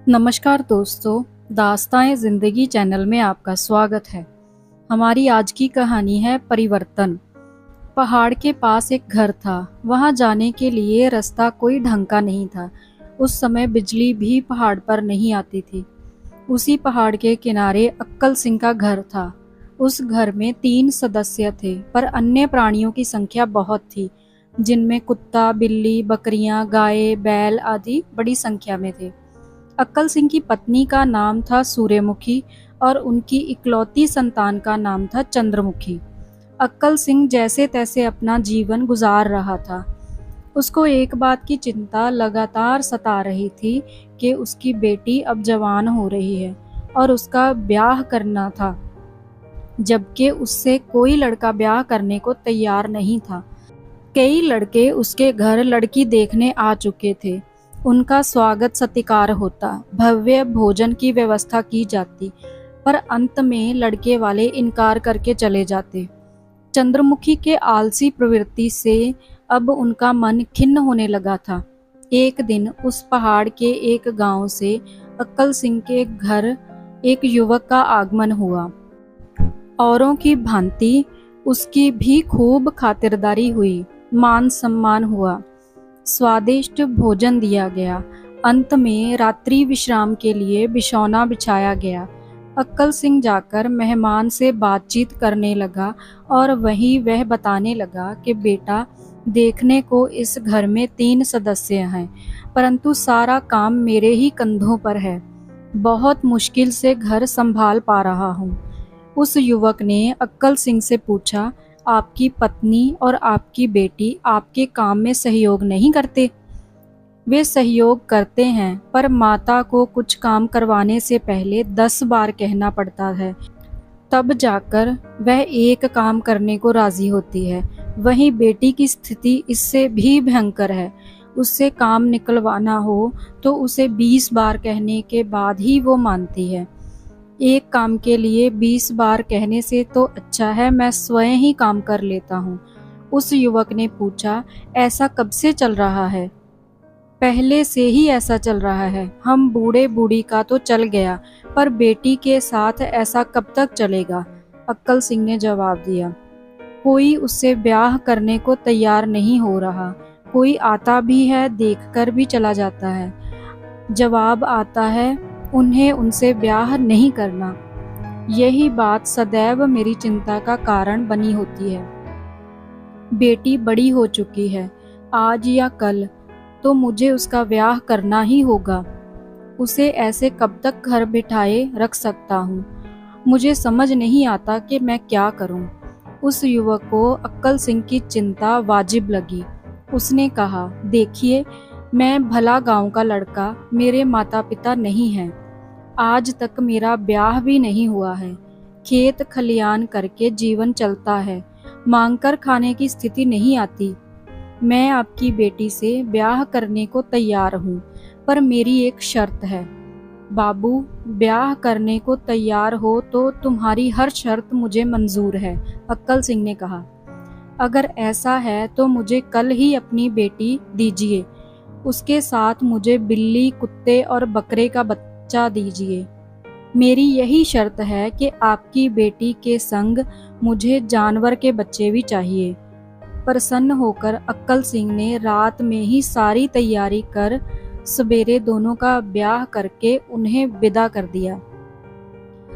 नमस्कार दोस्तों, दास्तान ज़िंदगी चैनल में आपका स्वागत है। हमारी आज की कहानी है परिवर्तन। पहाड़ के पास एक घर था। वहां जाने के लिए रास्ता कोई ढंग का नहीं था। उस समय बिजली भी पहाड़ पर नहीं आती थी। उसी पहाड़ के किनारे अक्कल सिंह का घर था। उस घर में 3 सदस्य थे, पर अन्य प्राणियों की संख्या बहुत थी, जिनमें कुत्ता, बिल्ली, बकरियां, गाय, बैल आदि बड़ी संख्या में थे। अक्कल सिंह की पत्नी का नाम था सूर्यमुखी और उनकी इकलौती संतान का नाम था चंद्रमुखी। अक्कल सिंह जैसे तैसे अपना जीवन गुजार रहा था। उसको एक बात की चिंता लगातार सता रही थी कि उसकी बेटी अब जवान हो रही है और उसका ब्याह करना था, जबकि उससे कोई लड़का ब्याह करने को तैयार नहीं था। कई लड़के उसके घर लड़की देखने आ चुके थे। उनका स्वागत सत्कार होता, भव्य भोजन की व्यवस्था की जाती, पर अंत में लड़के वाले इनकार करके चले जाते। चंद्रमुखी के आलसी प्रवृत्ति से अब उनका मन खिन्न होने लगा था। एक दिन उस पहाड़ के एक गांव से अक्कल सिंह के घर एक युवक का आगमन हुआ। औरों की भांति उसकी भी खूब खातिरदारी हुई, मान सम्मान हुआ, स्वादिष्ट भोजन दिया गया। अंत में रात्रि विश्राम के लिए बिछौना बिछाया गया। अक्कल सिंह जाकर मेहमान से बातचीत करने लगा और वहीं वह बताने लगा कि बेटा, देखने को इस घर में 3 सदस्य हैं, परंतु सारा काम मेरे ही कंधों पर है। बहुत मुश्किल से घर संभाल पा रहा हूँ। उस युवक ने अक्कल सिंह से पूछा, आपकी पत्नी और आपकी बेटी आपके काम में सहयोग नहीं करते? वे सहयोग करते हैं, पर माता को कुछ काम करवाने से पहले 10 बार कहना पड़ता है, तब जाकर वह एक काम करने को राजी होती है। वहीं बेटी की स्थिति इससे भी भयंकर है। उससे काम निकलवाना हो तो उसे 20 बार कहने के बाद ही वो मानती है। एक काम के लिए 20 बार कहने से तो अच्छा है मैं स्वयं ही काम कर लेता हूँ। उस युवक ने पूछा, ऐसा कब से चल रहा है? पहले से ही ऐसा चल रहा है। हम बूढ़े बूढ़ी का तो चल गया, पर बेटी के साथ ऐसा कब तक चलेगा? अक्कल सिंह ने जवाब दिया। कोई उससे ब्याह करने को तैयार नहीं हो रहा। कोई आता भी है, देखकर भी चला जाता है। जवाब आता है, उन्हें उनसे ब्याह नहीं करना। यही बात सदैव मेरी चिंता का कारण बनी होती है। बेटी बड़ी हो चुकी है, आज या कल तो मुझे उसका ब्याह करना ही होगा। उसे ऐसे कब तक घर बिठाए रख सकता हूँ? मुझे समझ नहीं आता कि मैं क्या करूँ। उस युवक को अक्कल सिंह की चिंता वाजिब लगी। उसने कहा, देखिए, मैं भला गांव का लड़का, मेरे माता पिता नहीं हैं। आज तक मेरा ब्याह भी नहीं हुआ है। खेत खलियान करके जीवन चलता है, मांगकर खाने की स्थिति नहीं आती। मैं आपकी बेटी से ब्याह करने को तैयार हूँ, पर मेरी एक शर्त है। बाबू, ब्याह करने को तैयार हो तो तुम्हारी हर शर्त मुझे मंजूर है, अक्कल सिंह ने कहा। अगर ऐसा है तो मुझे कल ही अपनी बेटी दीजिए। उसके साथ मुझे बिल्ली, कुत्ते और बकरे का बच्चा दीजिए। मेरी यही शर्त है कि आपकी बेटी के संग मुझे जानवर के बच्चे भी चाहिए। प्रसन्न होकर अक्कल सिंह ने रात में ही सारी तैयारी कर सवेरे दोनों का ब्याह करके उन्हें विदा कर दिया।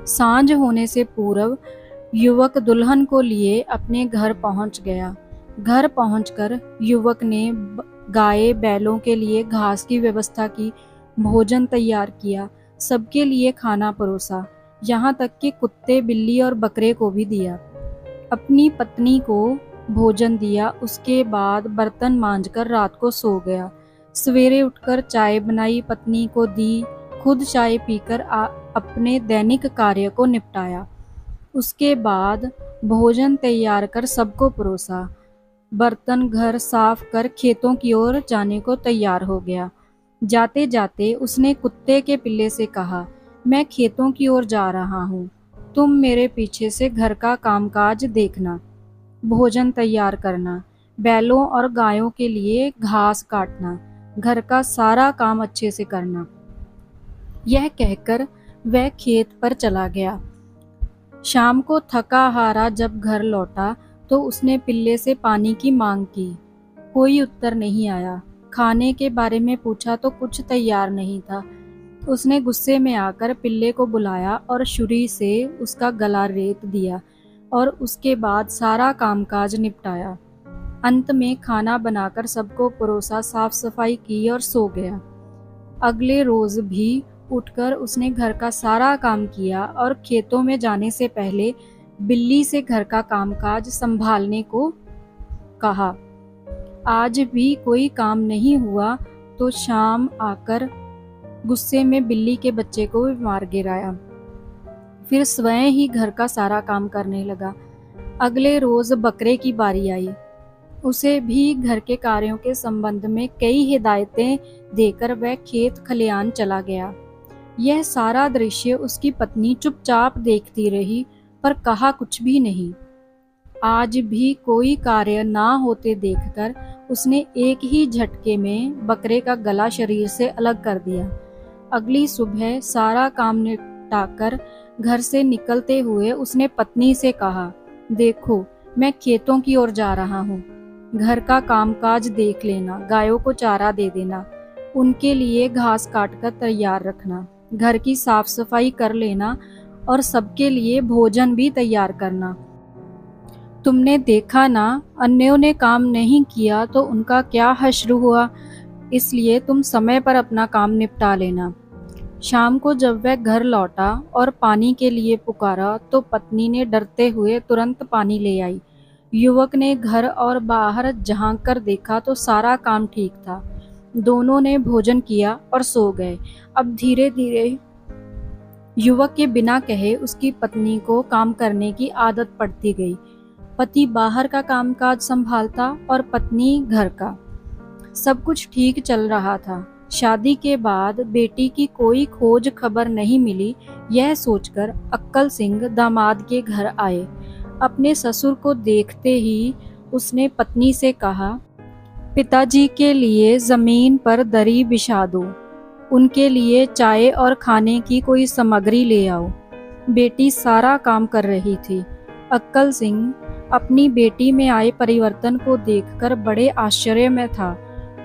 सांझ होने से पूर्व युवक दुल्हन को लिए अपने घर पहुंच गया। घर पहुंचकर युवक ने गाय बैलों के लिए घास की व्यवस्था की, भोजन तैयार किया, सबके लिए खाना परोसा, यहाँ तक कि कुत्ते, बिल्ली और बकरे को भी दिया। अपनी पत्नी को भोजन दिया। उसके बाद बर्तन मांजकर रात को सो गया। सवेरे उठकर चाय बनाई, पत्नी को दी, खुद चाय पीकर अपने दैनिक कार्य को निपटाया। उसके बाद भोजन तैयार कर सबको परोसा। बर्तन घर साफ कर खेतों की ओर जाने को तैयार हो गया। जाते जाते उसने कुत्ते के पिल्ले से कहा, मैं खेतों की ओर जा रहा हूँ, तुम मेरे पीछे से घर का कामकाज देखना, भोजन तैयार करना, बैलों और गायों के लिए घास काटना, घर का सारा काम अच्छे से करना। यह कहकर वह खेत पर चला गया। शाम को थका हारा जब घर लौटा तो उसने पिल्ले से पानी की मांग की। कोई उत्तर नहीं आया। खाने के बारे में पूछा तो कुछ तैयार नहीं था। उसने गुस्से में आकर पिल्ले को बुलाया और छुरी से उसका गला रेत दिया और उसके बाद सारा कामकाज निपटाया। अंत में खाना बनाकर सबको परोसा, साफ सफाई की और सो गया। अगले रोज भी उठकर उसने घर का सारा काम किया और खेतों में जाने से पहले बिल्ली से घर का कामकाज संभालने को कहा। आज भी कोई काम नहीं हुआ तो शाम आकर गुस्से में बिल्ली के बच्चे को भी मार गिराया। फिर स्वयं ही घर का सारा काम करने लगा। अगले रोज बकरे की बारी आई। उसे भी घर के कार्यों के संबंध में कई हिदायतें देकर वह खेत खलियान चला गया। यह सारा दृश्य उसकी पत्नी चुपचाप देखती रही, पर कहा कुछ भी नहीं। आज भी कोई कार्य ना होते देखकर उसने एक ही झटके में बकरे का गला शरीर से अलग कर दिया। अगली सुबह सारा काम निपटाकर घर से निकलते हुए उसने पत्नी से कहा, देखो मैं खेतों की ओर जा रहा हूँ। घर का कामकाज देख लेना, गायों को चारा दे देना, उनके लिए घास काटकर तैयार रखना, घर की साफ सफाई कर लेना और सबके लिए भोजन भी तैयार करना। तुमने देखा ना, अन्यों ने काम नहीं किया तो उनका क्या हश्र हुआ, इसलिए तुम समय पर अपना काम निपटा लेना। शाम को जब वह घर लौटा और पानी के लिए पुकारा तो पत्नी ने डरते हुए तुरंत पानी ले आई। युवक ने घर और बाहर झांक कर देखा तो सारा काम ठीक था। दोनों ने भोजन किया और सो गए। अब धीरे धीरे युवक के बिना कहे उसकी पत्नी को काम करने की आदत पड़ती गई। पति बाहर का कामकाज संभालता और पत्नी घर का। सब कुछ ठीक चल रहा था। शादी के बाद बेटी की कोई खोज खबर नहीं मिली। यह सोचकर अक्कल सिंह दामाद के घर आए। अपने ससुर को देखते ही उसने पत्नी से कहा, पिताजी के लिए जमीन पर दरी बिछा दो, उनके लिए चाय और खाने की कोई सामग्री ले आओ। बेटी सारा काम कर रही थी। अक्कल सिंह अपनी बेटी में आए परिवर्तन को देखकर बड़े आश्चर्य में था।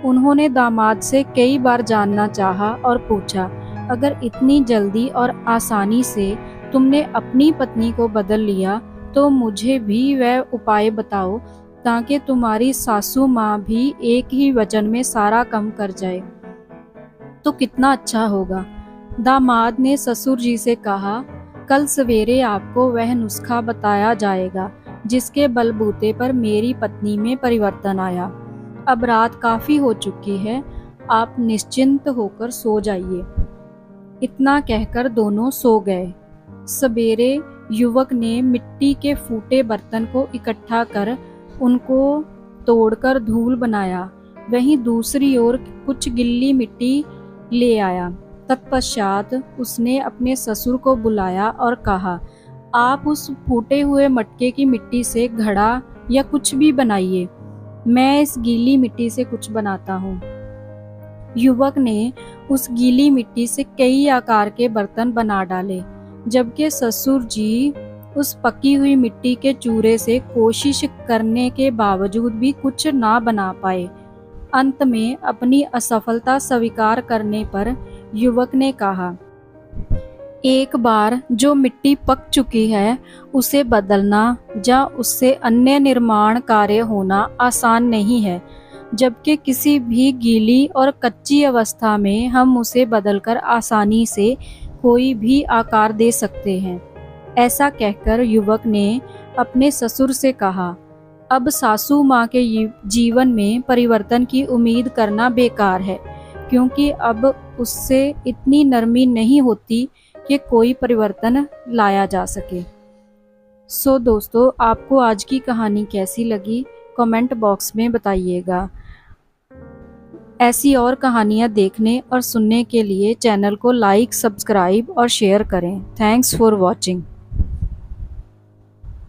उन्होंने दामाद से कई बार जानना चाहा और पूछा, अगर इतनी जल्दी और आसानी से तुमने अपनी पत्नी को बदल लिया तो मुझे भी वह उपाय बताओ ताकि तुम्हारी सासू माँ भी एक ही वचन में सारा काम कर जाए तो कितना अच्छा होगा। दामाद ने ससुर जी से कहा, कल सवेरे आपको वह नुस्खा बताया जाएगा जिसके बलबूते पर मेरी पत्नी में परिवर्तन आया। अब रात काफी हो चुकी है, आप निश्चिंत होकर सो जाइए। इतना कहकर दोनों सो गए। सवेरे युवक ने मिट्टी के फूटे बर्तन को इकट्ठा कर उनको तोड़कर धूल बनाया। वहीं दूसरी ओर कुछ गिल्ली मिट्टी ले आया। तत्पश्चात उसने अपने ससुर को बुलाया और कहा, आप उस फूटे हुए मटके की मिट्टी से घड़ा या कुछ भी बनाइए, मैं इस गीली मिट्टी से कुछ बनाता हूँ। युवक ने उस गीली मिट्टी से कई आकार के बर्तन बना डाले, जबकि ससुर जी उस पकी हुई मिट्टी के चूरे से कोशिश करने के बावजूद भी कुछ ना बना पाए। अंत में अपनी असफलता स्वीकार करने पर युवक ने कहा, एक बार जो मिट्टी पक चुकी है उसे बदलना या उससे अन्य निर्माण कार्य होना आसान नहीं है, जबकि किसी भी गीली और कच्ची अवस्था में हम उसे बदलकर आसानी से कोई भी आकार दे सकते हैं। ऐसा कहकर युवक ने अपने ससुर से कहा, अब सासू माँ के जीवन में परिवर्तन की उम्मीद करना बेकार है, क्योंकि अब उससे इतनी नरमी नहीं होती कि कोई परिवर्तन लाया जा सके। सो दोस्तों, आपको आज की कहानी कैसी लगी कमेंट बॉक्स में बताइएगा। ऐसी और कहानियाँ देखने और सुनने के लिए चैनल को लाइक, सब्सक्राइब और शेयर करें। Thanks for watching.